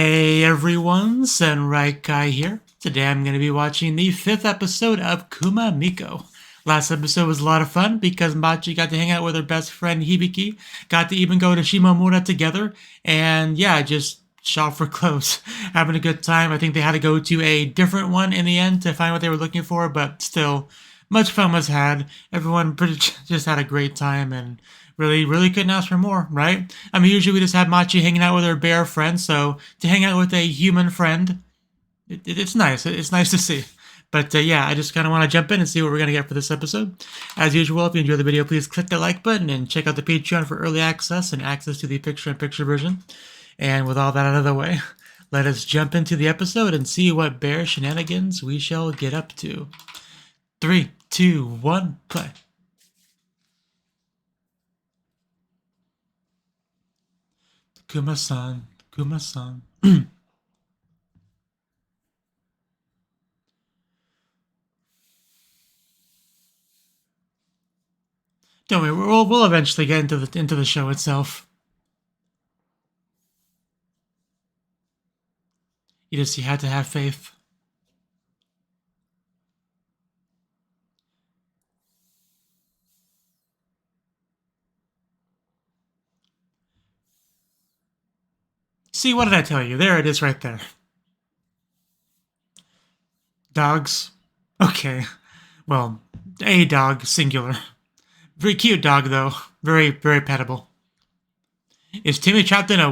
Hey everyone, Sunright Guy here. Today I'm going to be watching the 5th episode of Kuma MIko. Last episode was a lot of fun because Machi got to hang out with her best friend Hibiki, got to even go to Shimomura together, and yeah, just shop for clothes. Having a good time. I think they had to go to a different one in the end to find what they were looking for, but still, much fun was had. Everyone just had a great time and really couldn't ask for more, right? I mean, usually we just have Machi hanging out with her bear friend, so to hang out with a human friend, it's nice. It's nice to see. But yeah, I just kind of want to jump in and see what we're going to get for this episode. As usual, if you enjoyed the video, please click the like button and check out the Patreon for early access and access to the picture-in-picture version. And with all that out of the way, let us jump into the episode and see what bear shenanigans we shall get up to. 3, 2, 1, play. Kuma-san, Kuma-san. Don't worry, we'll eventually get into the show itself. You had to have faith. See, what did I tell you? There it is right there. Dogs? Okay. Well, a dog, singular. Very cute dog, though. Very pettable. Is Timmy trapped in a...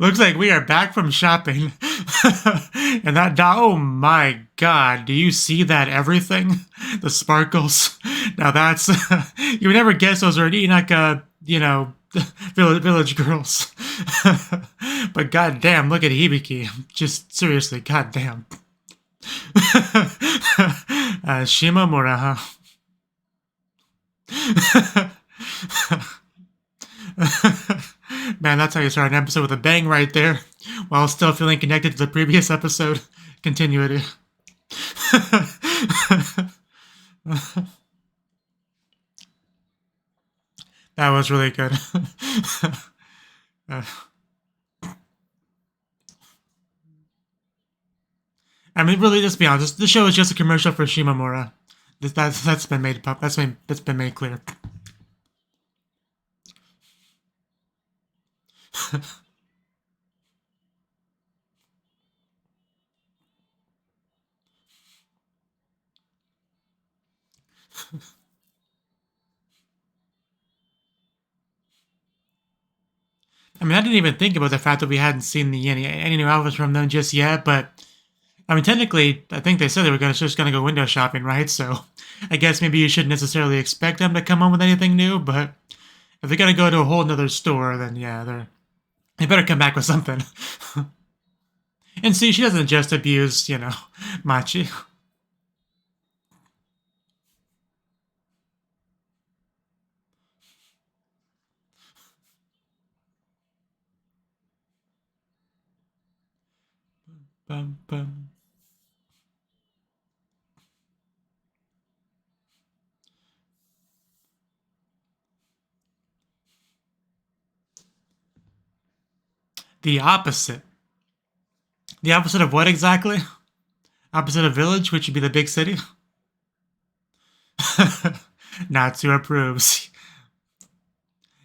Looks like we are back from shopping. And that dog... Oh my god. Do you see that everything? The sparkles. Now that's... you would never guess those are Inaka, village girls. But goddamn, look at Hibiki. Just seriously, goddamn. Shimomura, huh? Man, that's how you start an episode, with a bang right there, while still feeling connected to the previous episode. Continuity. That was really good. I mean, really, let's be honest. The show is just a commercial for Shimomura. That's been made clear. I mean, I didn't even think about the fact that we hadn't seen any new outfits from them just yet, but I mean, technically, I think they said they were just gonna go window shopping, right? So I guess maybe you shouldn't necessarily expect them to come home with anything new, but if they're gonna go to a whole nother store, then yeah, they better come back with something. And see, she doesn't just abuse, Machi. Bum, bum. The opposite. The opposite of what exactly? Opposite of village, which would be the big city? Natsu approves.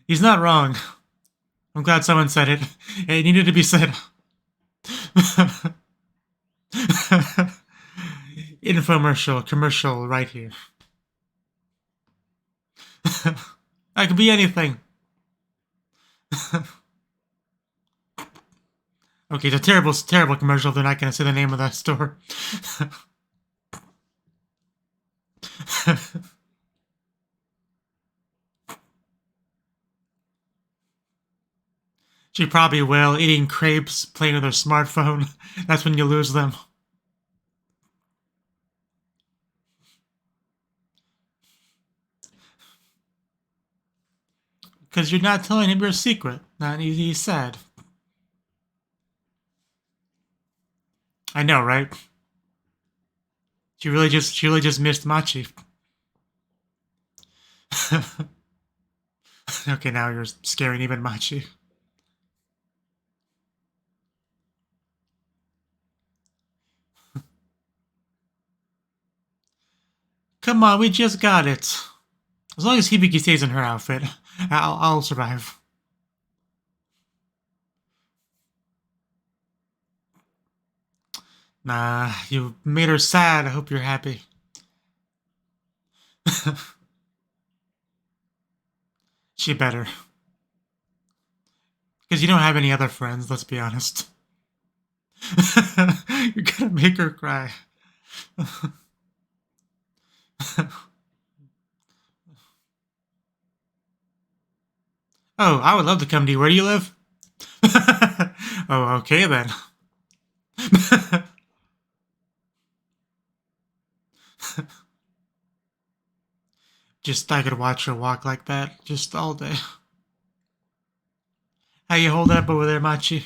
He's not wrong. I'm glad someone said it. It needed to be said. Infomercial, commercial, right here. I could be anything. Okay, it's a terrible commercial if they're not going to say the name of that store. She probably will, eating crepes, playing with her smartphone. That's when you lose them. Because you're not telling him your secret. He's sad. I know, right? She really just missed Machi. Okay, now you're scaring even Machi. Come on, we just got it. As long as Hibiki stays in her outfit, I'll survive. Nah, you made her sad. I hope you're happy. She better. Because you don't have any other friends, let's be honest. You're gonna make her cry. Oh, I would love to come to you. Where do you live? Oh, okay then. Just I could watch her walk like that just all day. How you holding up over there, Machi?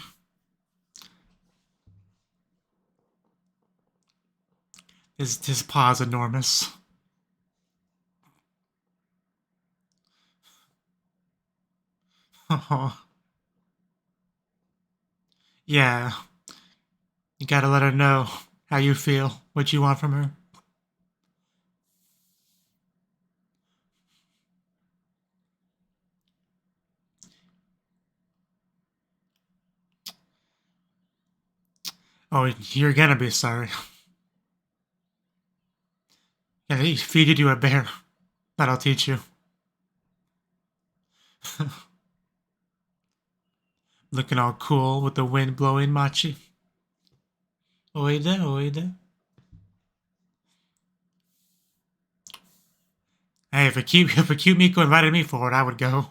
His paw's enormous. Oh. Yeah. You gotta let her know how you feel, what you want from her. Oh, you're gonna be sorry. Yeah, he feeded you a bear. That'll teach you. Looking all cool with the wind blowing, Machi. Oida, oida. Hey, if a cute Miko invited me for it, I would go.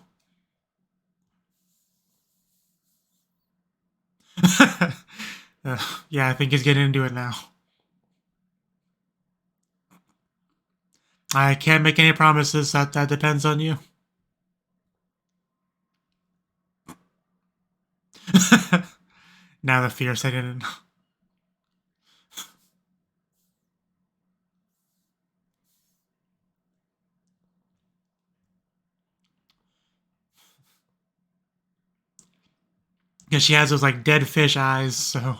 Yeah, I think he's getting into it now. I can't make any promises. That depends on you. Now the fear setting in. Because she has those like dead fish eyes, so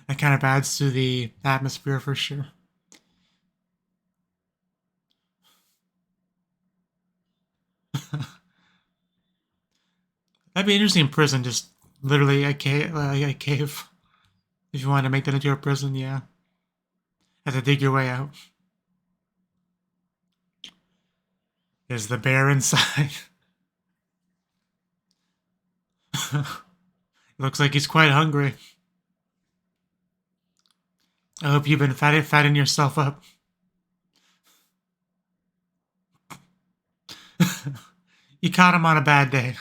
that kind of adds to the atmosphere for sure. That'd be interesting in prison, just literally a cave. If you want to make that into a prison, yeah. Have to dig your way out. There's the bear inside. Looks like he's quite hungry. I hope you've been fatting yourself up. You caught him on a bad day.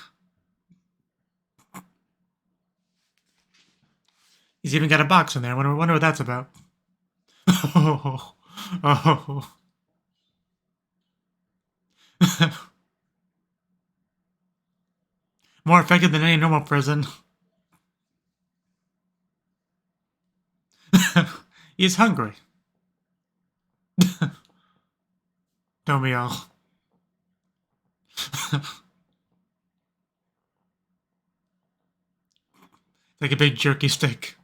He's even got a box in there. Wonder what that's about. Oh, oh. More effective than any normal prison. He's hungry. Don't we all? Like a big jerky stick.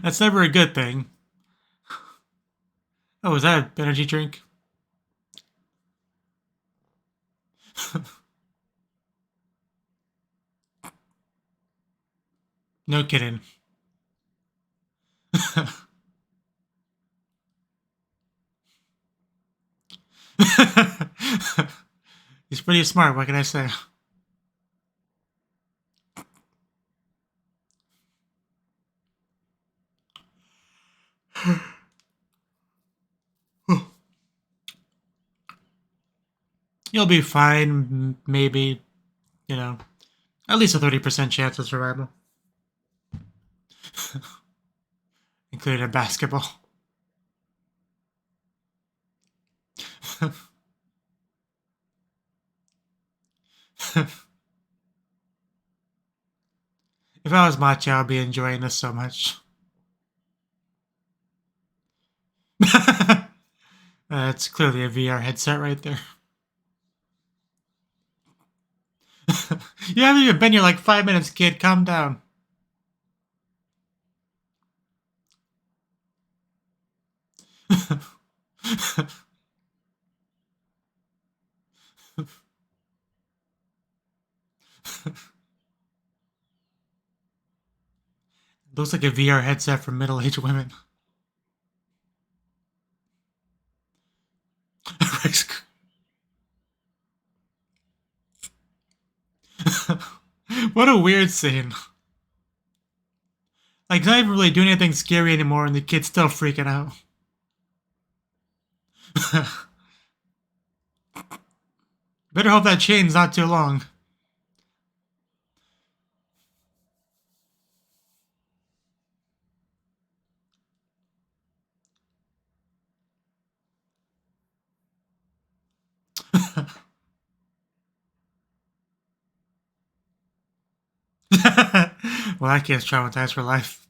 That's never a good thing. Oh, is that an energy drink? No kidding. He's pretty smart, what can I say? You'll be fine, maybe, you know, at least a 30% chance of survival. Including a basketball. If I was Machi, I'd be enjoying this so much. It's clearly a VR headset right there. You haven't even been here like 5 minutes, kid. Calm down. Looks like a VR headset for middle-aged women. What a weird scene. Like, not even really doing anything scary anymore, and the kid's still freaking out. Better hope that chain's not too long. Well, that kid's traumatized for life.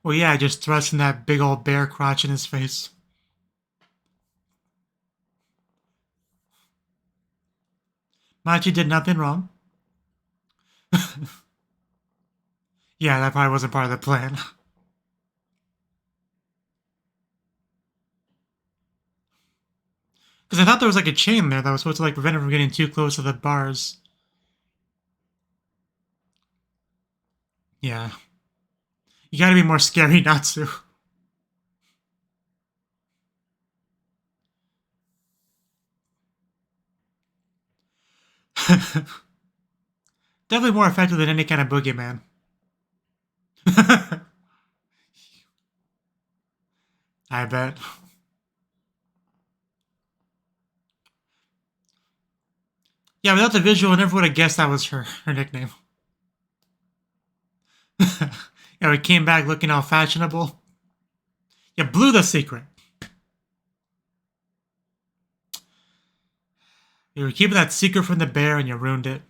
Well, yeah, just thrusting that big old bear crotch in his face. Machi did nothing wrong. Yeah, that probably wasn't part of the plan. Because I thought there was like a chain there that was supposed to like prevent him from getting too close to the bars. Yeah. You gotta be more scary not to. Definitely more effective than any kind of boogeyman. I bet. Yeah, without the visual, I never would have guessed that was her nickname. Yeah, we came back looking all fashionable. You blew the secret. You were keeping that secret from the bear and you ruined it.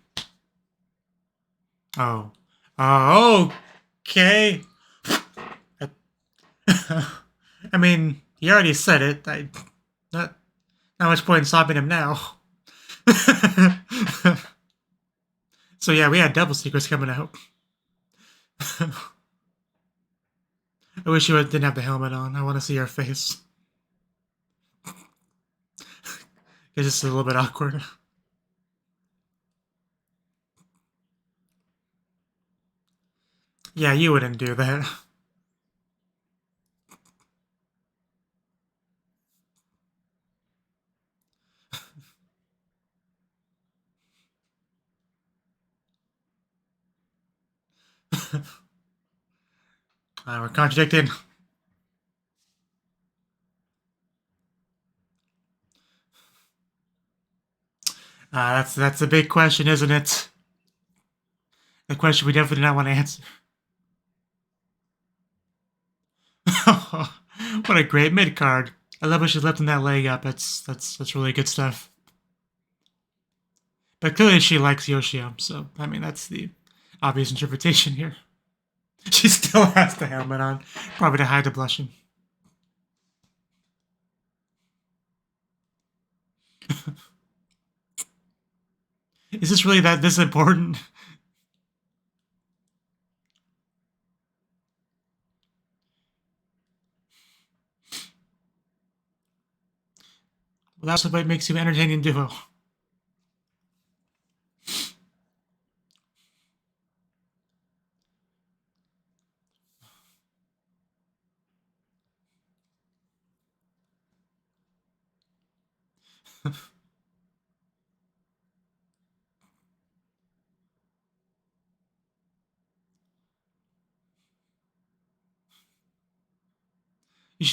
Oh. Oh, okay. I mean, he already said it. Not much point in stopping him now. So yeah, we had double secrets coming out. I wish you didn't have the helmet on. I want to see your face. It's just a little bit awkward. Yeah, you wouldn't do that. We're contradicting. That's a big question, isn't it? A question we definitely do not want to answer. What a great mid card! I love how she's lifting that leg up. That's really good stuff. But clearly she likes Yoshio, so I mean that's the obvious interpretation here. She still has the helmet on, probably to hide the blushing. Is this really this important? Well, that's what makes you an entertaining duo.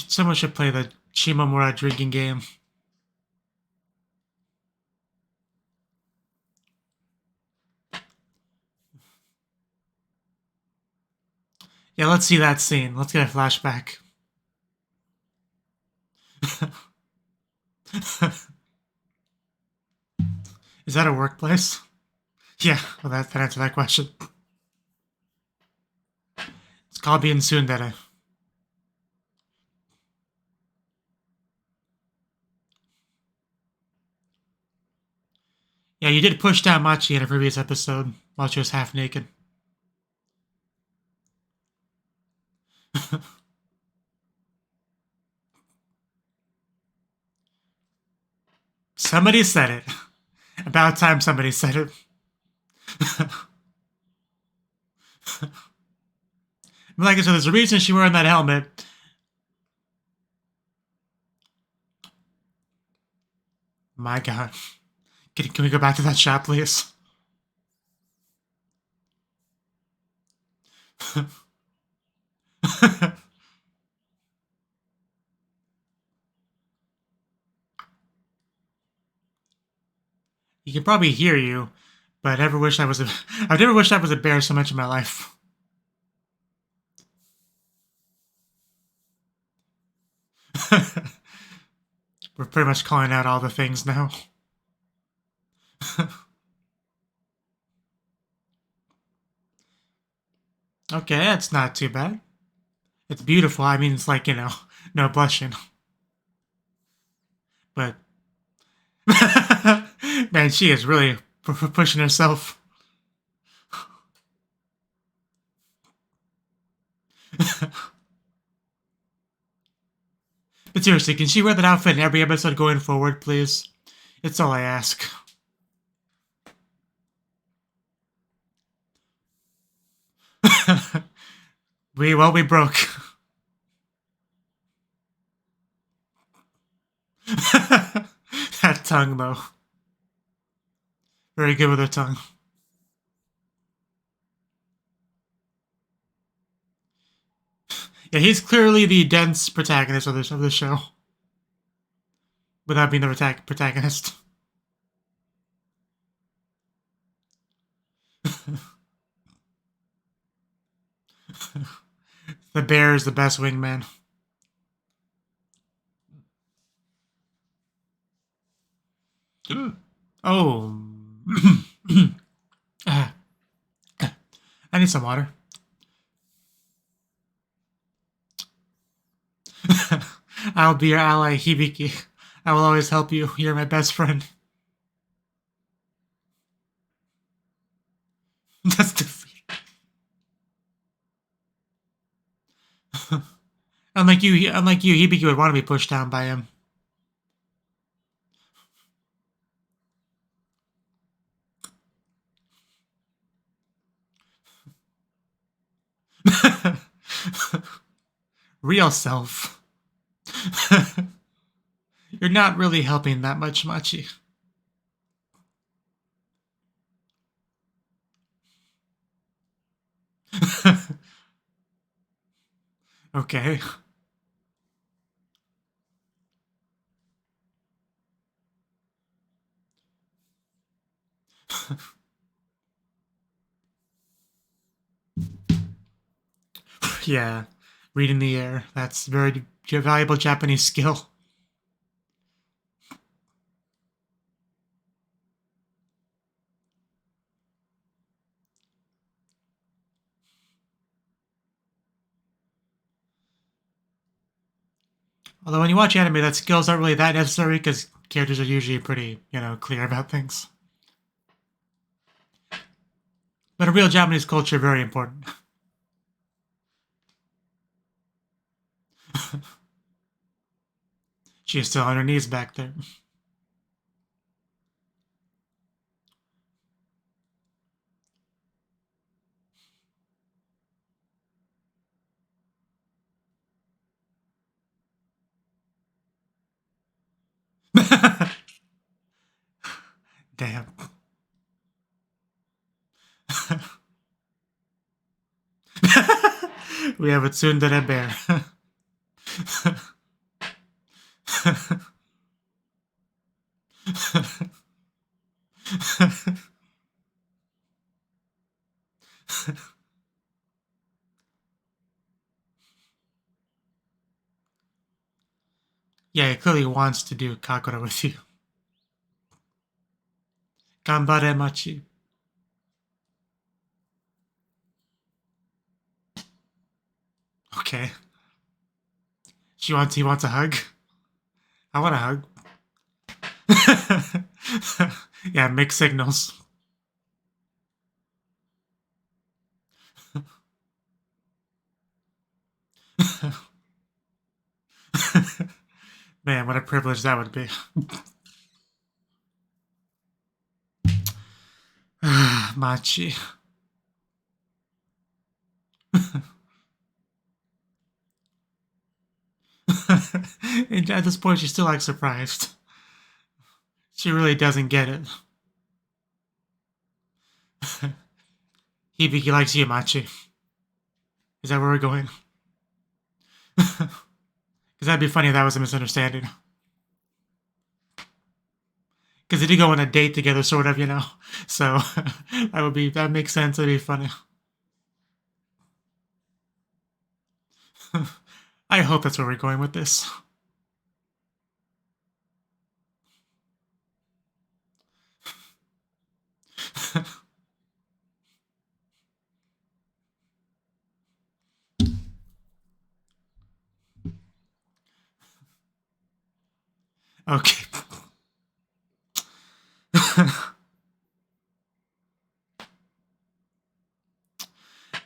Someone should play the Shimomura drinking game. Yeah, let's see that scene. Let's get a flashback. Is that a workplace? Yeah, well, that answers that question. It's called being tsundere. Yeah, you did push down Machi in a previous episode while she was half naked. Somebody said it. About time somebody said it. Like I said, there's a reason she's wearing that helmet. My God. Can we go back to that shop, please? He can probably hear you, but I've never wished I was a bear so much in my life. We're pretty much calling out all the things now. Okay, that's not too bad. It's beautiful. I mean, it's like, no blushing. But, man, she is really pushing herself. But seriously, can she wear that outfit in every episode going forward, please? It's all I ask. we broke. That tongue, though. Very good with her tongue. Yeah, he's clearly the dense protagonist of the show. Without being the protagonist. The bear is the best wingman. Oh. I need some water. I'll be your ally, Hibiki. I will always help you. You're my best friend. That's defeat. Unlike you, Hibiki would want to be pushed down by him. Real self. You're not really helping that much, Machi. Okay. Yeah, reading the air. That's a very valuable Japanese skill. Although when you watch anime, that skills aren't really that necessary because characters are usually pretty, clear about things. But in real Japanese culture, very important. She is still on her knees back there. Damn. We have a tsundere bear. Yeah, he clearly wants to do Kakura with you. Ganbare Machi. Okay. He wants a hug. I want a hug. Yeah, mixed signals. Man, what a privilege that would be. Machi. And at this point, she's still like surprised. She really doesn't get it. Hibiki likes you, Machi. Is that where we're going? Because that'd be funny if that was a misunderstanding. Because they did go on a date together, sort of, you know. So that makes sense. That'd be funny. I hope that's where we're going with this. Okay.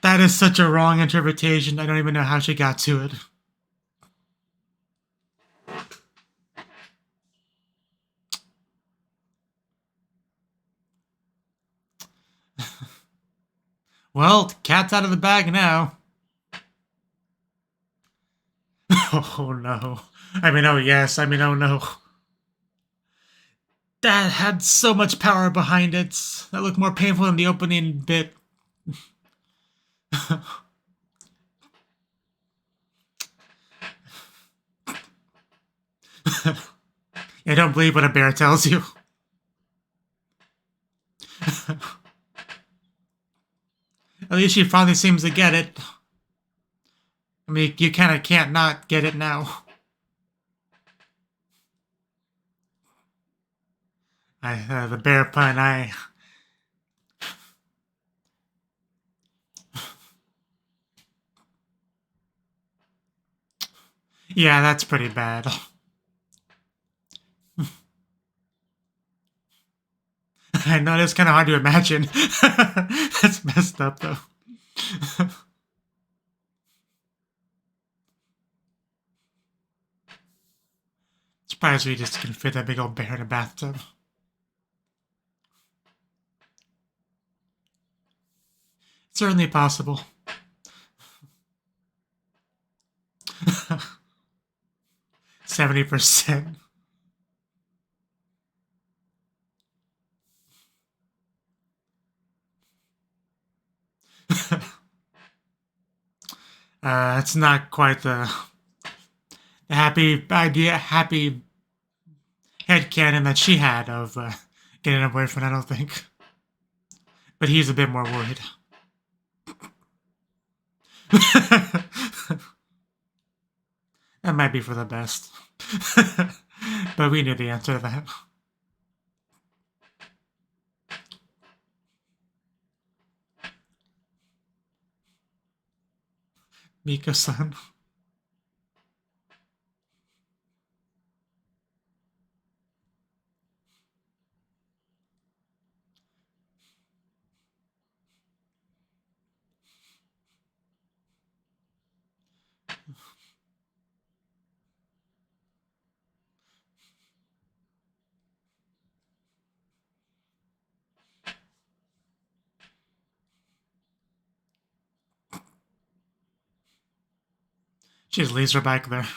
That is such a wrong interpretation. I don't even know how she got to it. Well, the cat's out of the bag now. Oh no. I mean, oh yes. I mean, oh no. That had so much power behind it. That looked more painful than the opening bit. I don't believe what a bear tells you. At least she finally seems to get it. I mean, you kind of can't not get it now. The bear pun, Yeah, that's pretty bad. I know, it's kind of hard to imagine. That's messed up, though. Surprised we just can fit that big old bear in a bathtub. Certainly possible. 70%. It's not quite the happy idea, happy headcanon that she had of getting a boyfriend, I don't think. But he's a bit more worried. That might be for the best. But we knew the answer to that. Miko-san. She just leaves her back there.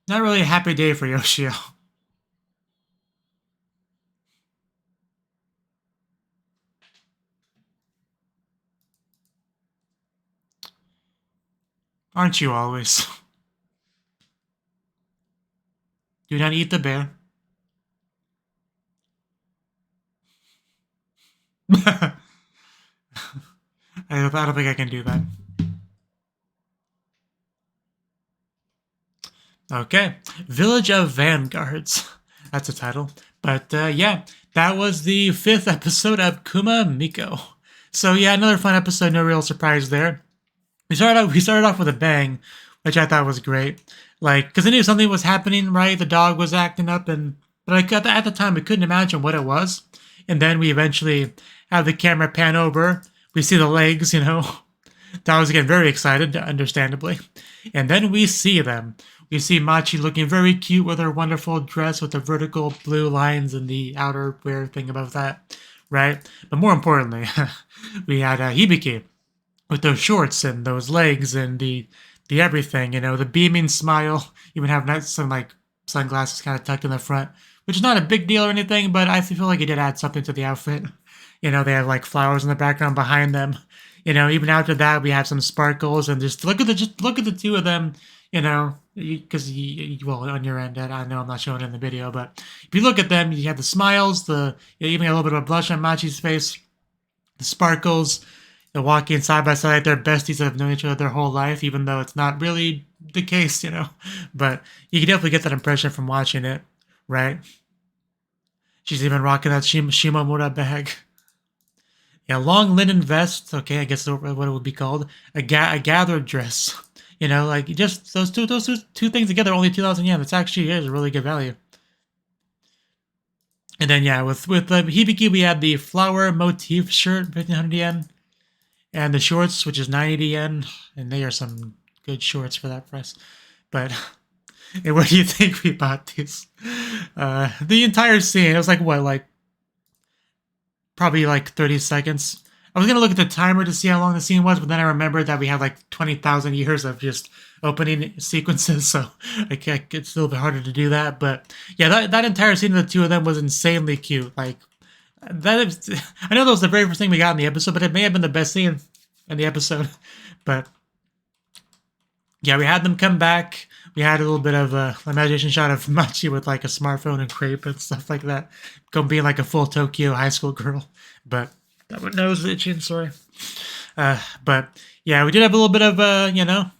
Not really a happy day for Yoshio. Aren't you always? Do not eat the bear. I don't think I can do that. Okay, Village of Vanguards. That's a title. But yeah, that was the 5th episode of Kuma MIko. So yeah, another fun episode. No real surprise there. We started off with a bang, which I thought was great. Like, because I knew something was happening, right? The dog was acting up, but at the time, I couldn't imagine what it was. And then we eventually have the camera pan over. We see the legs, you know. I was getting very excited, understandably. And then we see them. We see Machi looking very cute with her wonderful dress with the vertical blue lines and the outer wear thing above that, right? But more importantly, we had Hibiki with those shorts and those legs and the everything, you know, the beaming smile, even have some like sunglasses kind of tucked in the front, which is not a big deal or anything, but I feel like it did add something to the outfit. You know, they have like flowers in the background behind them. You know, even after that, we have some sparkles and just look at the two of them. You know, because well, on your end, I know I'm not showing it in the video, but if you look at them, you have the smiles, you even got a little bit of a blush on Machi's face, the sparkles. They're walking side by side. They're besties that have known each other their whole life, even though it's not really the case, you know. But you can definitely get that impression from watching it, right? She's even rocking that Shimomura bag. Yeah, long linen vest. Okay, I guess what it would be called a gathered dress. You know, like just those two things together, only 2,000 yen. That's actually is a really good value. And then yeah, with Hibiki, we had the flower motif shirt, 1,500 yen, and the shorts, which is 90 yen, and they are some good shorts for that price. But and what do you think we bought these? The entire scene, it was like what, like probably like 30 seconds. I was going to look at the timer to see how long the scene was, but then I remembered that we had like 20,000 years of just opening sequences, so it's a little bit harder to do that. But yeah, that entire scene of the two of them was insanely cute. Like, I know that was the very first thing we got in the episode, but it may have been the best scene in the episode. But yeah, we had them come back. We had a little bit of a imagination shot of Machi with like a smartphone and crepe and stuff like that, going being like a full Tokyo high school girl. But that one nose itching, sorry. But yeah, we did have a little bit of you know,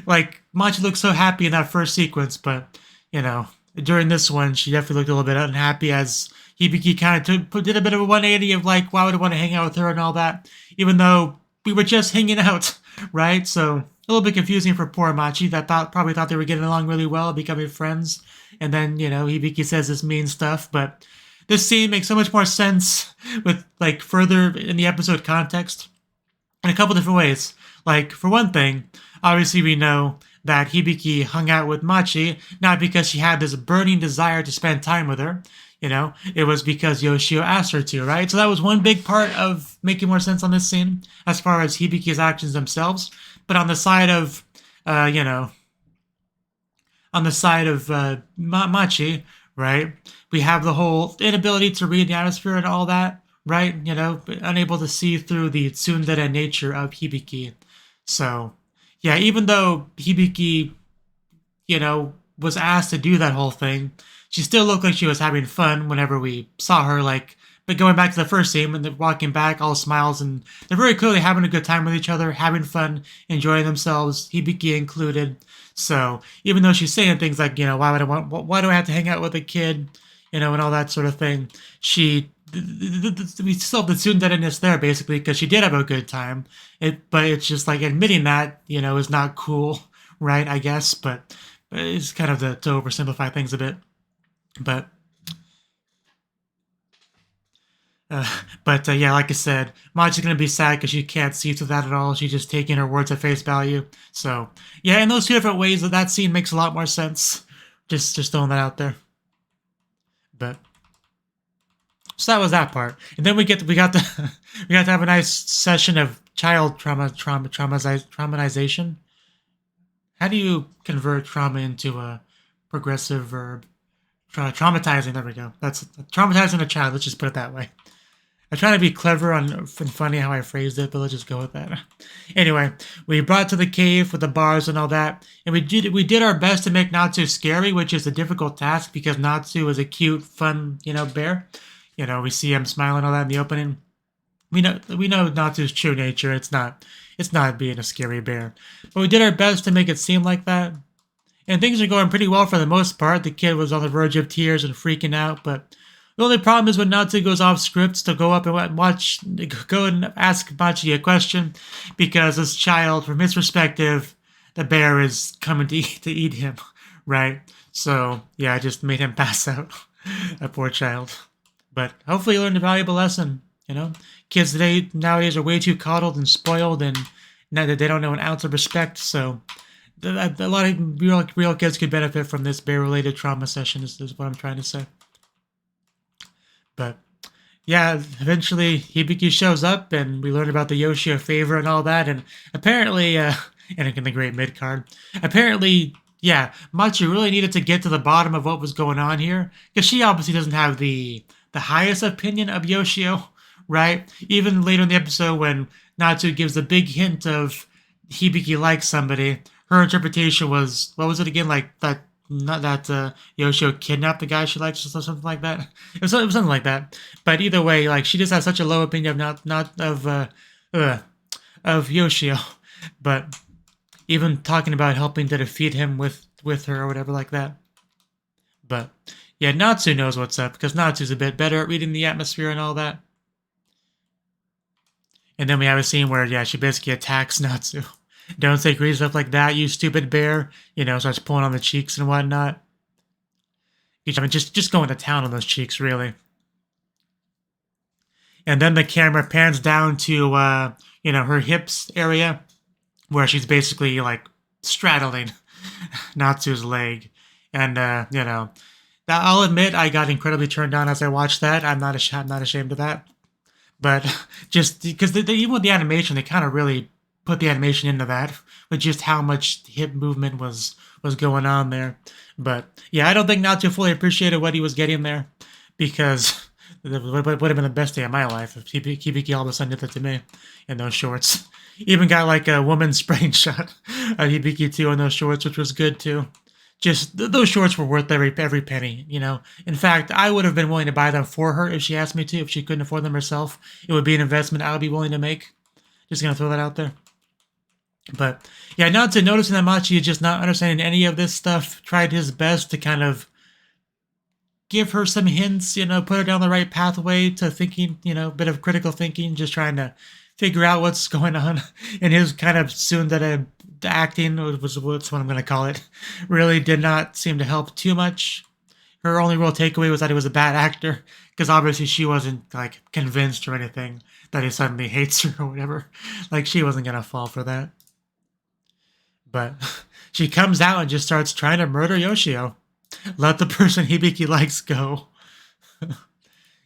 like Machi looked so happy in that first sequence, but you know, during this one, she definitely looked a little bit unhappy as Hibiki kind of did a bit of a 180 of like, why would I want to hang out with her and all that, even though we were just hanging out, right? So a little bit confusing for poor Machi that probably thought they were getting along really well, becoming friends, and then you know, Hibiki says this mean stuff, but this scene makes so much more sense with like further in the episode context in a couple different ways. Like for one thing, obviously we know that Hibiki hung out with Machi not because she had this burning desire to spend time with her. You know, it was because Yoshio asked her to, right? So that was one big part of making more sense on this scene as far as Hibiki's actions themselves. But on the side of, you know, on the side of Machi, right? We have the whole inability to read the atmosphere and all that, right? You know, unable to see through the tsundere nature of Hibiki. So, yeah, even though Hibiki, you know, was asked to do that whole thing, she still looked like she was having fun whenever we saw her, like, but going back to the first scene, when they're walking back, all smiles, and they're very clearly having a good time with each other, having fun, enjoying themselves, Hibiki included. So even though she's saying things like, you know, why do I have to hang out with a kid, you know, and all that sort of thing, we still have the tsundere-ness there, basically, because she did have a good time. But it's just like admitting that, you know, is not cool, right, I guess, but it's kind of to oversimplify things a bit. But yeah, like I said, Machi's gonna be sad because she can't see through that at all. She's just taking her words at face value. So yeah, in those two different ways, that scene makes a lot more sense. Just throwing that out there. But so that was that part, and then we got to have a nice session of child traumatization. How do you convert trauma into a progressive verb? Traumatizing. There we go. That's traumatizing a child. Let's just put it that way. I'm trying to be clever and funny how I phrased it, but let's just go with that. Anyway, we brought to the cave with the bars and all that, and we did our best to make Natsu scary, which is a difficult task because Natsu is a cute, fun, you know, bear. You know, we see him smiling all that in the opening. we know Natsu's true nature. It's not being a scary bear. But we did our best to make it seem like that. And things are going pretty well for the most part. The kid was on the verge of tears and freaking out, but the only problem is when Natsu goes off script to go up and go and ask Machi a question, because this child, from his perspective, the bear is coming to eat him, right? So yeah, I just made him pass out. That poor child. But hopefully he learned a valuable lesson. Kids nowadays are way too coddled and spoiled, and now that they don't know an ounce of respect. So a lot of real kids could benefit from this bear-related trauma session. Is what I'm trying to say. But yeah, eventually Hibiki shows up, and we learn about the Yoshio favor and all that. And apparently, and in the great mid card, apparently, yeah, Machi really needed to get to the bottom of what was going on here, because she obviously doesn't have the highest opinion of Yoshio, right? Even later in the episode, when Natsu gives the big hint of Hibiki likes somebody, her interpretation was, what was it again? Like that. Not that Yoshio kidnapped the guy she likes or something like that. It was something like that. But either way, like, she just has such a low opinion of Yoshio. But even talking about helping to defeat him with her or whatever like that. But yeah, Natsu knows what's up, because Natsu's a bit better at reading the atmosphere and all that. And then we have a scene where, yeah, she basically attacks Natsu. Don't say crazy stuff like that, you stupid bear. Starts pulling on the cheeks and whatnot. Just going to town on those cheeks, really. And then the camera pans down to, her hips area, where she's basically, like, straddling Natsu's leg. And, I'll admit I got incredibly turned on as I watched that. I'm not ashamed of that. But just because even with the animation, they kind of really put the animation into that, with just how much hip movement was going on there. But yeah, I don't think Natsu fully appreciated what he was getting there, because it would have been the best day of my life if Hibiki all of a sudden did that to me in those shorts. Even got like a woman spraying shot of Hibiki too in those shorts, which was good too. Just those shorts were worth every penny, In fact, I would have been willing to buy them for her if she asked me to. If she couldn't afford them herself, it would be an investment I would be willing to make. Just gonna throw that out there. But yeah, Natsu, noticing that Machi is just not understanding any of this stuff, tried his best to kind of give her some hints, put her down the right pathway to thinking, a bit of critical thinking, just trying to figure out what's going on. And his kind of tsundere acting, was what I'm going to call it, really did not seem to help too much. Her only real takeaway was that he was a bad actor, because obviously she wasn't, like, convinced or anything that he suddenly hates her or whatever. Like, she wasn't going to fall for that. But she comes out and just starts trying to murder Yoshio. Let the person Hibiki likes go.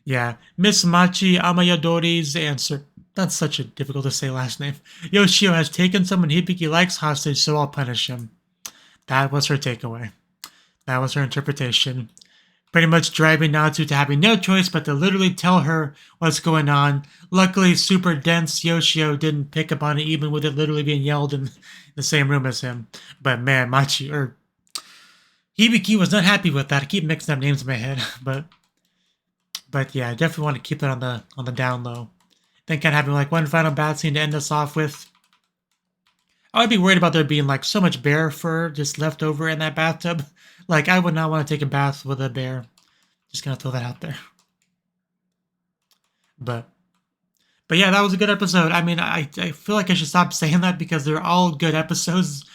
Yeah, Miss Machi Amayadori's answer. That's such a difficult to say last name. Yoshio has taken someone Hibiki likes hostage, so I'll punish him. That was her takeaway. That was her interpretation. Pretty much driving Natsu to having no choice but to literally tell her what's going on. Luckily, super dense Yoshio didn't pick up on it, even with it literally being yelled in the same room as him. But man, Hibiki was not happy with that. I keep mixing up names in my head, but yeah, I definitely want to keep that on the down low. Then kind of having like one final bat scene to end us off with. I would be worried about there being like so much bear fur just left over in that bathtub. Like, I would not want to take a bath with a bear. Just gonna throw that out there. But yeah, that was a good episode. I mean, I feel like I should stop saying that, because they're all good episodes.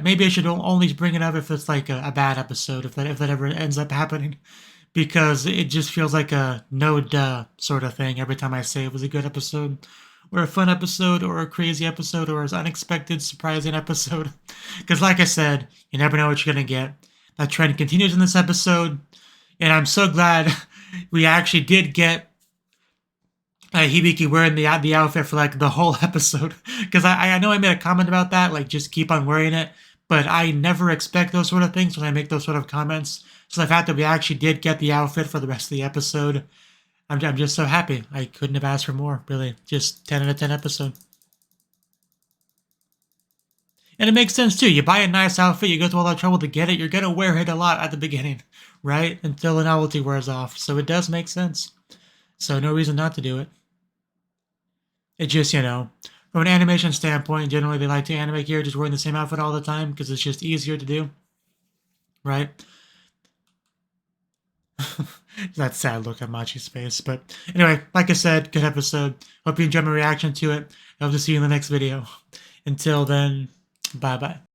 Maybe I should only bring it up if it's like a bad episode, if that ever ends up happening. Because it just feels like a no-duh sort of thing every time I say it was a good episode, or a fun episode, or a crazy episode, or an unexpected, surprising episode. Because like I said, you never know what you're going to get. That trend continues in this episode, and I'm so glad we actually did get Hibiki wearing the outfit for like the whole episode. Because I know I made a comment about that, like just keep on wearing it, but I never expect those sort of things when I make those sort of comments. So the fact that we actually did get the outfit for the rest of the episode, I'm just so happy. I couldn't have asked for more, really. Just 10 out of 10 episode. And it makes sense too. You buy a nice outfit, you go through all that trouble to get it, you're going to wear it a lot at the beginning, right? Until the novelty wears off. So it does make sense. So no reason not to do it. It just, from an animation standpoint, generally they like to animate characters wearing the same outfit all the time because it's just easier to do, right? That sad look on Machi's face. But anyway, like I said, good episode. Hope you enjoyed my reaction to it. I hope to see you in the next video. Until then, bye-bye.